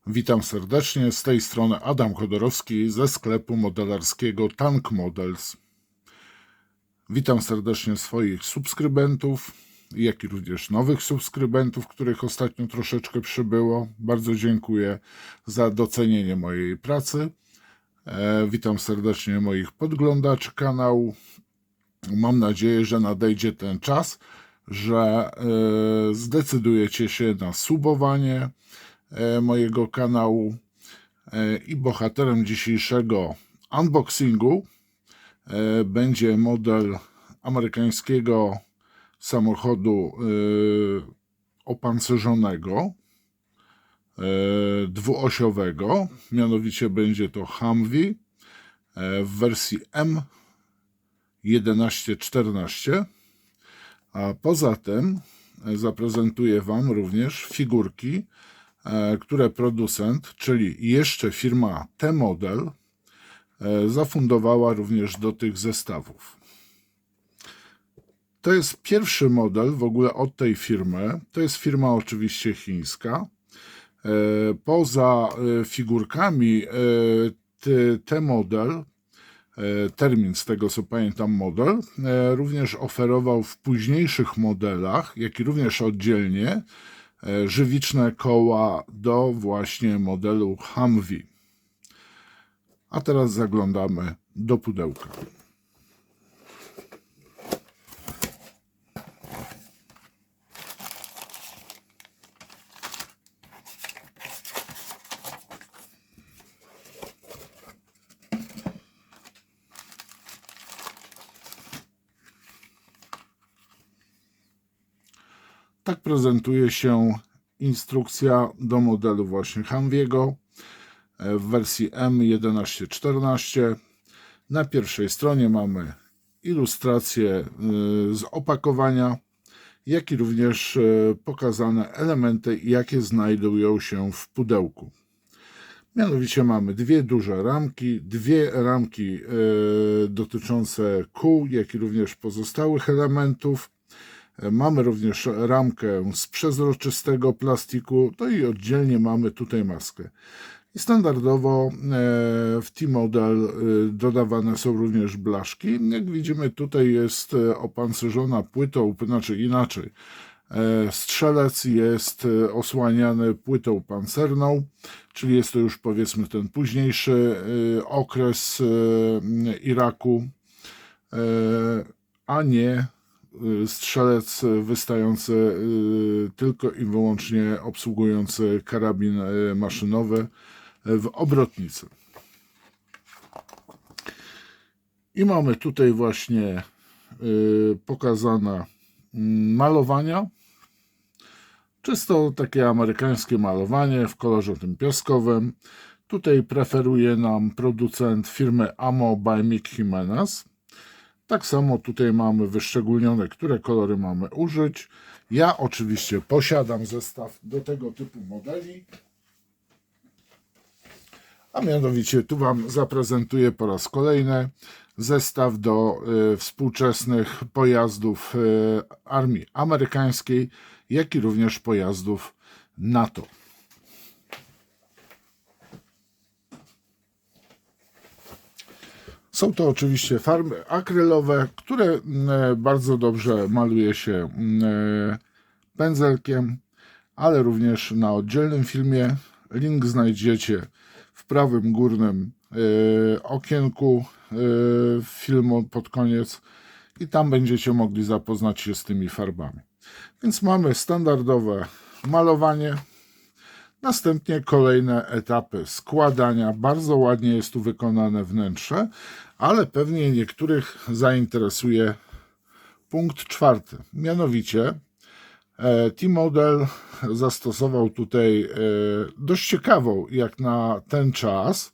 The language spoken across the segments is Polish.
Witam serdecznie, z tej strony Adam Chodorowski ze sklepu modelarskiego Tank Models. Witam serdecznie swoich subskrybentów, jak i również nowych subskrybentów, których ostatnio troszeczkę przybyło. Bardzo dziękuję za docenienie mojej pracy. Witam serdecznie moich podglądaczy kanału. Mam nadzieję, że nadejdzie ten czas, że zdecydujecie się na subowanie mojego kanału i bohaterem dzisiejszego unboxingu będzie model amerykańskiego samochodu opancerzonego dwuosiowego, mianowicie będzie to Humvee w wersji M1114, a poza tym zaprezentuję Wam również figurki, które producent, czyli jeszcze firma T-Model, zafundowała również do tych zestawów. To jest pierwszy model w ogóle od tej firmy. To jest firma oczywiście chińska. Poza figurkami T-Model, termin z tego co pamiętam model, również oferował w późniejszych modelach, jak i również oddzielnie, żywiczne koła do właśnie modelu Humvee. A teraz zaglądamy do pudełka. Tak prezentuje się instrukcja do modelu właśnie Humvee'ego w wersji M1114. Na pierwszej stronie mamy ilustrację z opakowania, jak i również pokazane elementy, jakie znajdują się w pudełku. Mianowicie mamy dwie ramki dotyczące kół, jak i również pozostałych elementów. Mamy również ramkę z przezroczystego plastiku, no i oddzielnie mamy tutaj maskę. I standardowo w T-Model dodawane są również blaszki. Jak widzimy, tutaj jest opancerzona płytą, znaczy inaczej. Strzelec jest osłaniany płytą pancerną, czyli jest to już powiedzmy ten późniejszy okres Iraku, a nie strzelec wystający tylko i wyłącznie obsługujący karabin maszynowy w obrotnicy. I mamy tutaj właśnie pokazane malowania. Czysto takie amerykańskie malowanie w kolorze tym piaskowym. Tutaj preferuje nam producent firmy Ammo by Mick Jimenez. Tak samo tutaj mamy wyszczególnione, które kolory mamy użyć. Ja oczywiście posiadam zestaw do tego typu modeli. A mianowicie tu Wam zaprezentuję po raz kolejny zestaw do współczesnych pojazdów armii amerykańskiej, jak i również pojazdów NATO. Są to oczywiście farby akrylowe, które bardzo dobrze maluje się pędzelkiem, ale również na oddzielnym filmie. Link znajdziecie w prawym górnym okienku filmu pod koniec i tam będziecie mogli zapoznać się z tymi farbami. Więc mamy standardowe malowanie. Następnie kolejne etapy składania. Bardzo ładnie jest tu wykonane wnętrze, ale pewnie niektórych zainteresuje punkt czwarty. Mianowicie T-Model zastosował tutaj dość ciekawą, jak na ten czas,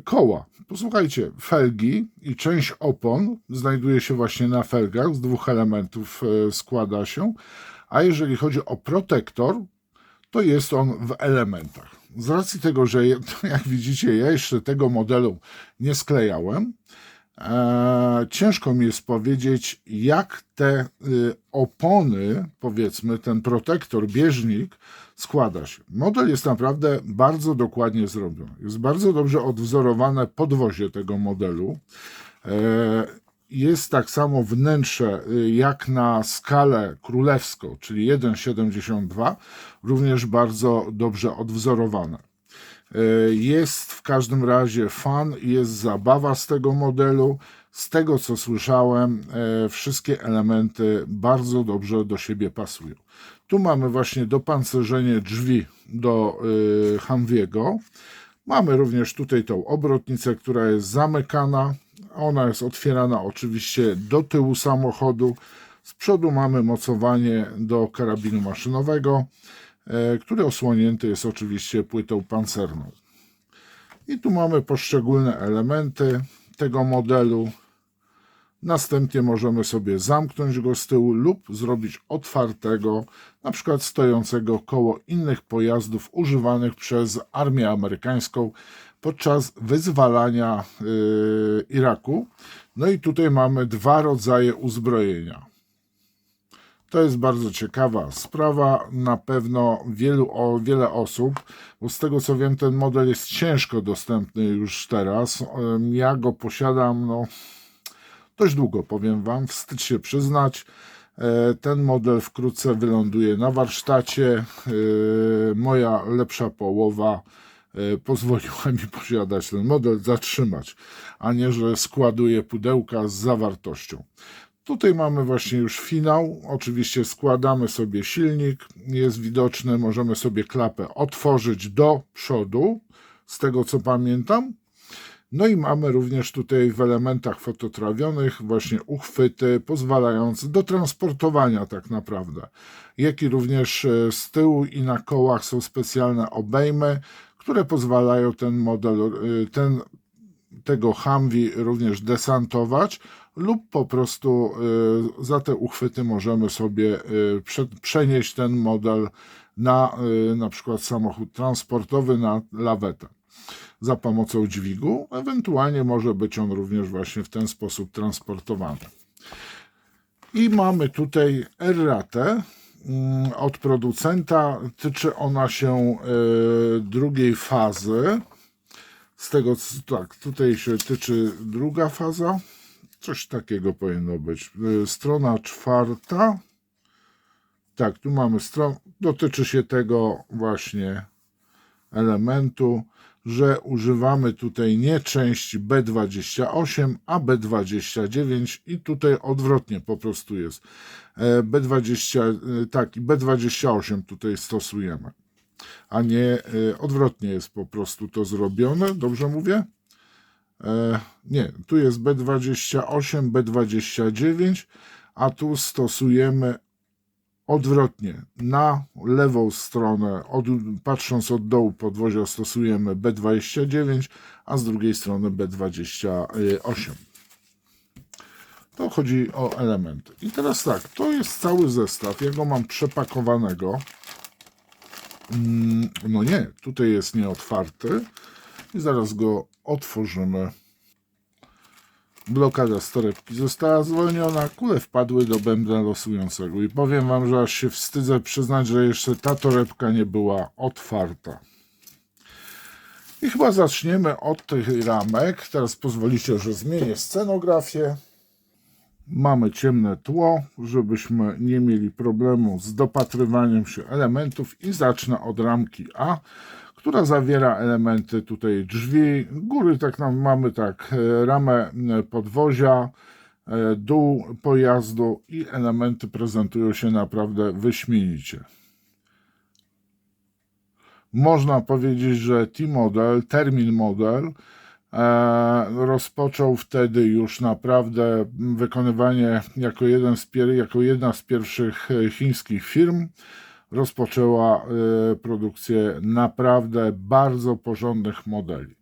koła. Posłuchajcie, felgi i część opon znajduje się właśnie na felgach, z dwóch elementów składa się, a jeżeli chodzi o protektor, to jest on w elementach. Z racji tego, że jak widzicie, ja jeszcze tego modelu nie sklejałem, ciężko mi jest powiedzieć, jak te opony, powiedzmy, ten protektor, bieżnik składa się. Model jest naprawdę bardzo dokładnie zrobiony. Jest bardzo dobrze odwzorowane podwozie tego modelu. Jest tak samo wnętrze jak na skalę królewską, czyli 1,72, również bardzo dobrze odwzorowane. Jest w każdym razie fan, jest zabawa z tego modelu. Z tego co słyszałem, wszystkie elementy bardzo dobrze do siebie pasują. Tu mamy właśnie dopancerzenie drzwi do Humvee'ego. Mamy również tutaj tą obrotnicę, która jest zamykana. Ona jest otwierana oczywiście do tyłu samochodu. Z przodu mamy mocowanie do karabinu maszynowego, który osłonięty jest oczywiście płytą pancerną. I tu mamy poszczególne elementy tego modelu. Następnie możemy sobie zamknąć go z tyłu lub zrobić otwartego, na przykład stojącego koło innych pojazdów używanych przez armię amerykańską podczas wyzwalania Iraku. No i tutaj mamy dwa rodzaje uzbrojenia. To jest bardzo ciekawa sprawa, na pewno wiele osób, bo z tego co wiem, ten model jest ciężko dostępny już teraz. Ja go posiadam dość długo, powiem Wam, wstyd się przyznać. Ten model wkrótce wyląduje na warsztacie. Moja lepsza połowa pozwoliła mi posiadać ten model, zatrzymać, a nie, że składuje pudełka z zawartością. Tutaj mamy właśnie już finał. Oczywiście składamy sobie silnik, jest widoczny, możemy sobie klapę otworzyć do przodu, z tego co pamiętam. No i mamy również tutaj w elementach fototrawionych właśnie uchwyty pozwalające do transportowania tak naprawdę. Jak i również z tyłu i na kołach są specjalne obejmy, które pozwalają ten model, tego Humvee również desantować lub po prostu za te uchwyty możemy sobie przenieść ten model na przykład samochód transportowy, na lawetę za pomocą dźwigu. Ewentualnie może być on również właśnie w ten sposób transportowany. I mamy tutaj erratę od producenta. Tyczy ona się drugiej fazy. Z tego, tak, tutaj się tyczy druga faza. Coś takiego powinno być. Strona 4. Tak, tu mamy stronę. Dotyczy się tego właśnie elementu, że używamy tutaj nie części B28, a B29 i tutaj odwrotnie po prostu jest. B20, tak, i B28 tutaj stosujemy, a nie odwrotnie jest po prostu to zrobione. Dobrze mówię? Nie, tu jest B28, B29, a tu stosujemy odwrotnie. Na lewą stronę, patrząc od dołu podwozia, stosujemy B29, a z drugiej strony B28. To chodzi o elementy. I teraz tak, to jest cały zestaw. Ja go mam przepakowanego. No nie, tutaj jest nieotwarty. I zaraz go otworzymy. Blokada z torebki została zwolniona, kule wpadły do bębna losującego i powiem Wam, że aż się wstydzę przyznać, że jeszcze ta torebka nie była otwarta. I chyba zaczniemy od tych ramek. Teraz pozwolicie, że zmienię scenografię. Mamy ciemne tło, żebyśmy nie mieli problemu z dopatrywaniem się elementów i zacznę od ramki A, która zawiera elementy tutaj drzwi, góry tak mamy tak ramę podwozia, dół pojazdu i elementy prezentują się naprawdę wyśmienicie. Można powiedzieć, że T-Model, Termin Model rozpoczął wtedy już naprawdę wykonywanie jako jedna z pierwszych chińskich firm. Rozpoczęła produkcję naprawdę bardzo porządnych modeli.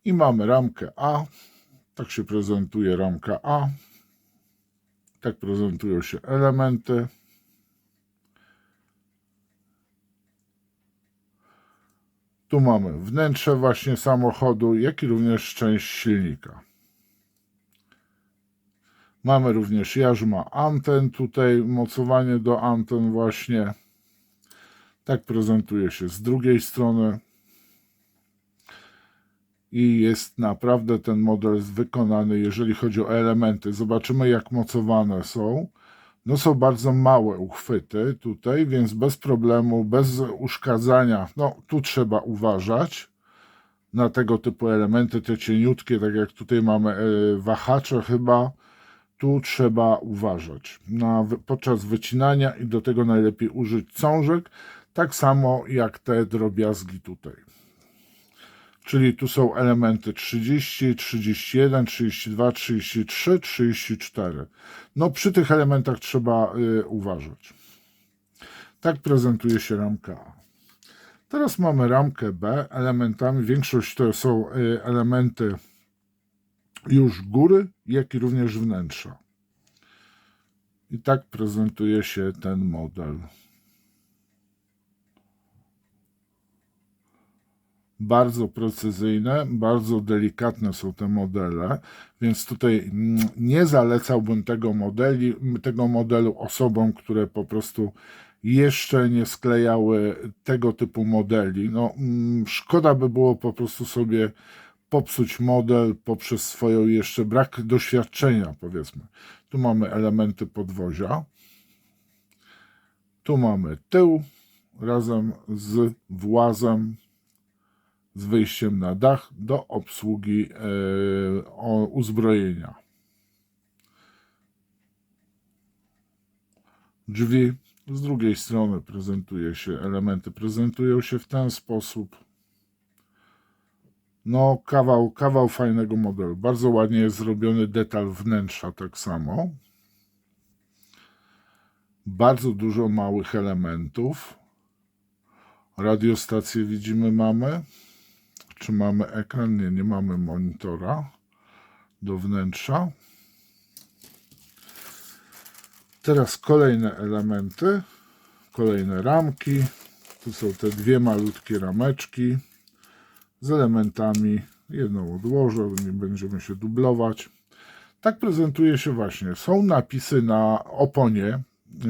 I mamy ramkę A. Tak się prezentuje ramka A. Tak prezentują się elementy. Tu mamy wnętrze właśnie samochodu, jak i również część silnika. Mamy również jarzma anten, tutaj mocowanie do anten właśnie. Tak prezentuje się z drugiej strony. I jest naprawdę ten model wykonany, jeżeli chodzi o elementy. Zobaczymy, jak mocowane są. No są bardzo małe uchwyty tutaj, więc bez problemu, bez uszkadzania, no tu trzeba uważać na tego typu elementy, te cieniutkie, tak jak tutaj mamy wahacze chyba, tu trzeba uważać podczas wycinania i do tego najlepiej użyć cążek, tak samo jak te drobiazgi tutaj. Czyli tu są elementy 30, 31, 32, 33, 34. No przy tych elementach trzeba uważać. Tak prezentuje się ramka A. Teraz mamy ramkę B. Elementami, większość to są elementy już góry, jak i również wnętrza. I tak prezentuje się ten model. Bardzo precyzyjne, bardzo delikatne są te modele, więc tutaj nie zalecałbym tego modelu osobom, które po prostu jeszcze nie sklejały tego typu modeli. No, szkoda by było po prostu sobie popsuć model poprzez swoją jeszcze brak doświadczenia, powiedzmy. Tu mamy elementy podwozia, tu mamy tył razem z włazem, z wyjściem na dach do obsługi uzbrojenia. Drzwi z drugiej strony elementy prezentują się w ten sposób. No kawał fajnego modelu. Bardzo ładnie jest zrobiony detal wnętrza tak samo. Bardzo dużo małych elementów. Radiostację widzimy mamy. Czy mamy ekran? Nie, nie mamy monitora do wnętrza. Teraz kolejne elementy, kolejne ramki. Tu są te dwie malutkie rameczki z elementami. Jedną odłożę, nie będziemy się dublować. Tak prezentuje się właśnie. Są napisy na oponie,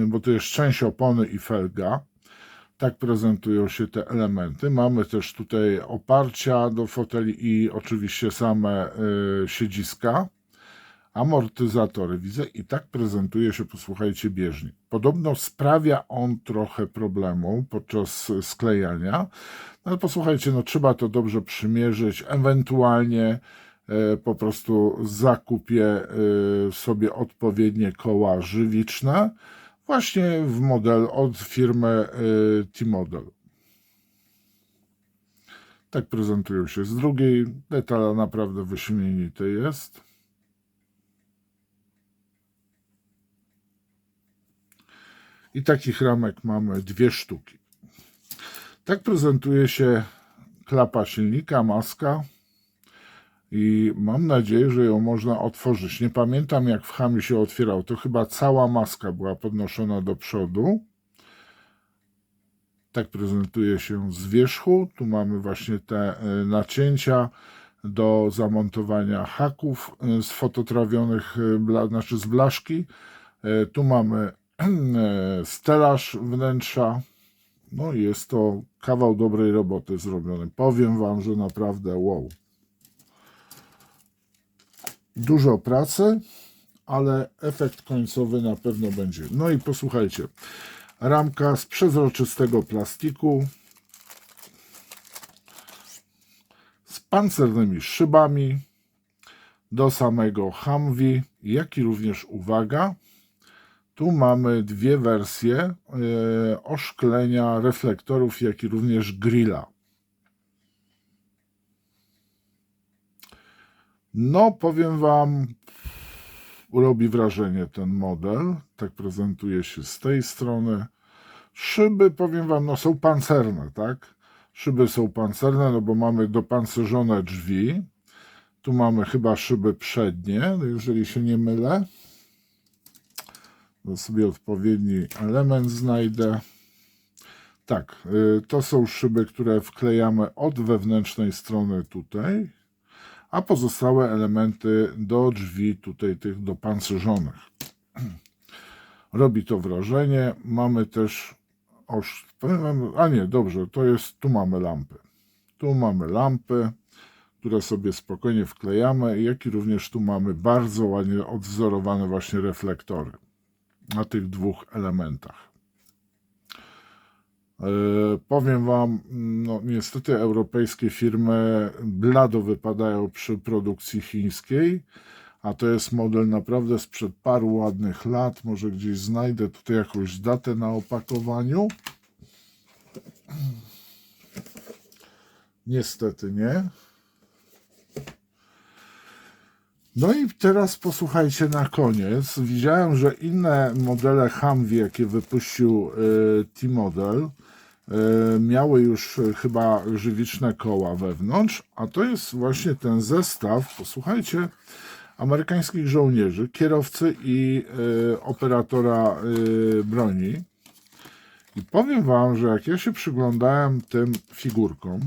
bo to jest część opony i felga. Tak prezentują się te elementy. Mamy też tutaj oparcia do foteli i oczywiście same siedziska. Amortyzatory widzę i tak prezentuje się, posłuchajcie, bieżnik. Podobno sprawia on trochę problemu podczas sklejania, no ale posłuchajcie, no trzeba to dobrze przymierzyć, ewentualnie po prostu zakupię sobie odpowiednie koła żywiczne, właśnie w model od firmy T-Model. Tak prezentują się z drugiej. Detal naprawdę wyśmienity jest. I takich ramek mamy 2 sztuki. Tak prezentuje się klapa silnika, maska. I mam nadzieję, że ją można otworzyć. Nie pamiętam, jak w Hamie się otwierał. To chyba cała maska była podnoszona do przodu. Tak prezentuje się z wierzchu. Tu mamy właśnie te nacięcia do zamontowania haków z fototrawionych, znaczy z blaszki. Tu mamy stelaż wnętrza. No i jest to kawał dobrej roboty zrobiony. Powiem wam, że naprawdę wow. Dużo pracy, ale efekt końcowy na pewno będzie. No i posłuchajcie, ramka z przezroczystego plastiku z pancernymi szybami do samego Humvee, jak i również, uwaga, tu mamy 2 wersje oszklenia reflektorów, jak i również grilla. No, powiem wam, robi wrażenie ten model. Tak prezentuje się z tej strony. Szyby, powiem wam, no są pancerne, tak? Szyby są pancerne, no bo mamy dopancerzone drzwi. Tu mamy chyba szyby przednie, jeżeli się nie mylę. To sobie odpowiedni element znajdę. Tak, to są szyby, które wklejamy od wewnętrznej strony tutaj, a pozostałe elementy do drzwi tutaj tych dopancerzonych. Robi to wrażenie. Mamy też powiem wam, a nie, dobrze, to jest, tu mamy lampy. Tu mamy lampy, które sobie spokojnie wklejamy, jak i również tu mamy bardzo ładnie odwzorowane właśnie reflektory na tych dwóch elementach. Powiem wam, no niestety europejskie firmy blado wypadają przy produkcji chińskiej, a to jest model naprawdę sprzed paru ładnych lat. Może gdzieś znajdę tutaj jakąś datę na opakowaniu. Niestety nie. No i teraz posłuchajcie na koniec. Widziałem, że inne modele Humvee, jakie wypuścił T-Model, miały już chyba żywiczne koła wewnątrz, a to jest właśnie ten zestaw, posłuchajcie, amerykańskich żołnierzy, kierowcy i operatora broni. I powiem wam, że jak ja się przyglądałem tym figurkom,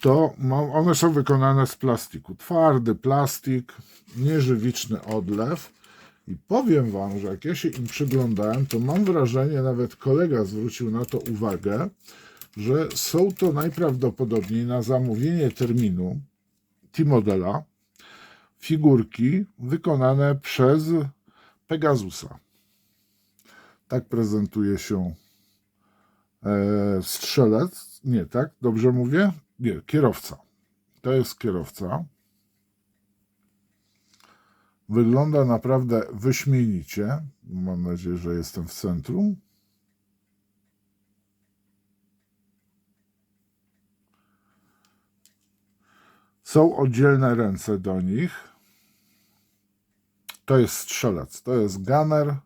to one są wykonane z plastiku. Twardy plastik, nieżywiczny odlew. I powiem wam, że jak ja się im przyglądałem, to mam wrażenie, nawet kolega zwrócił na to uwagę, że są to najprawdopodobniej na zamówienie terminu T-Modela figurki wykonane przez Pegasusa. Tak prezentuje się strzelec. Nie, tak? Dobrze mówię? Nie, kierowca. To jest kierowca. Wygląda naprawdę wyśmienicie. Mam nadzieję, że jestem w centrum. Są oddzielne ręce do nich. To jest strzelec, to jest gunner.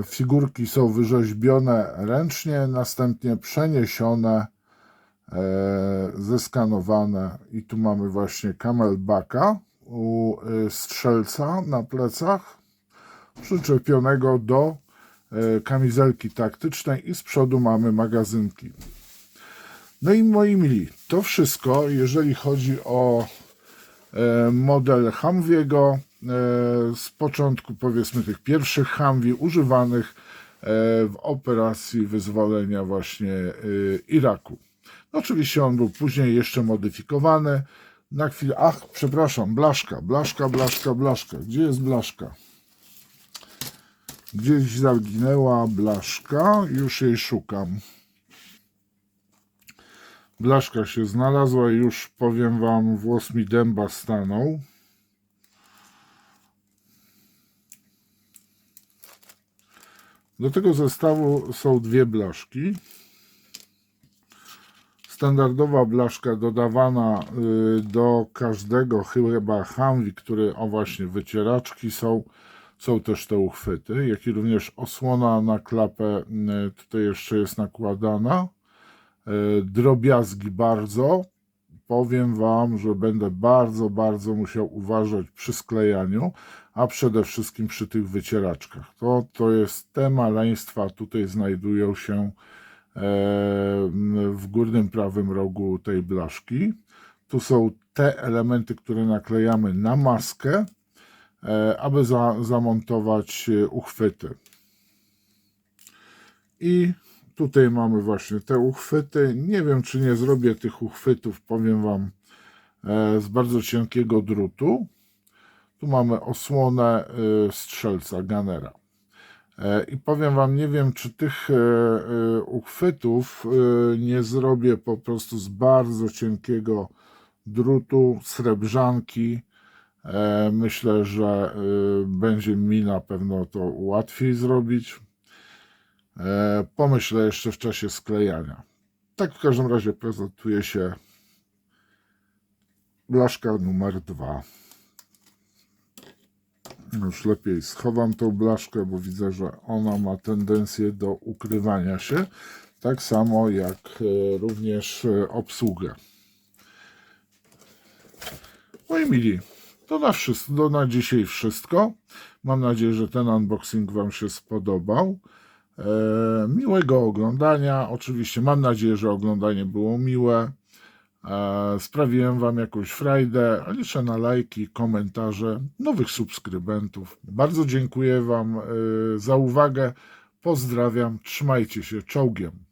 Figurki są wyrzeźbione ręcznie, następnie przeniesione, zeskanowane i tu mamy właśnie camelbacka u strzelca na plecach, przyczepionego do kamizelki taktycznej i z przodu mamy magazynki. No i moi mili, to wszystko, jeżeli chodzi o model Humvee'ego, z początku powiedzmy tych pierwszych Humvee używanych w operacji wyzwolenia właśnie Iraku. No, oczywiście on był później jeszcze modyfikowany. Na chwilę, przepraszam, blaszka. Gdzie jest blaszka? Gdzieś zaginęła blaszka, już jej szukam. Blaszka się znalazła i już powiem wam, włos mi dęba stanął. Do tego zestawu są dwie blaszki. Standardowa blaszka dodawana do każdego chyba Humvee, który, o właśnie, wycieraczki są też te uchwyty, jak i również osłona na klapę tutaj jeszcze jest nakładana. Drobiazgi bardzo. Powiem wam, że będę bardzo musiał uważać przy sklejaniu, a przede wszystkim przy tych wycieraczkach. To jest te maleństwa, tutaj znajdują się w górnym prawym rogu tej blaszki. Tu są te elementy, które naklejamy na maskę, aby zamontować uchwyty. I tutaj mamy właśnie te uchwyty. Nie wiem, czy nie zrobię tych uchwytów, powiem wam, z bardzo cienkiego drutu. Tu mamy osłonę strzelca, gunnera. I powiem wam, nie wiem, czy tych uchwytów nie zrobię po prostu z bardzo cienkiego drutu, srebrzanki. Myślę, że będzie mi na pewno to łatwiej zrobić. Pomyślę jeszcze w czasie sklejania. Tak w każdym razie prezentuje się blaszka numer 2. Już lepiej schowam tą blaszkę, bo widzę, że ona ma tendencję do ukrywania się. Tak samo jak również obsługę. Moi mili, to na dzisiaj wszystko. Mam nadzieję, że ten unboxing wam się spodobał. Miłego oglądania. Oczywiście mam nadzieję, że oglądanie było miłe. Sprawiłem Wam jakąś frajdę, a liczę na lajki, komentarze, nowych subskrybentów. Bardzo dziękuję Wam za uwagę. Pozdrawiam, trzymajcie się, czołgiem.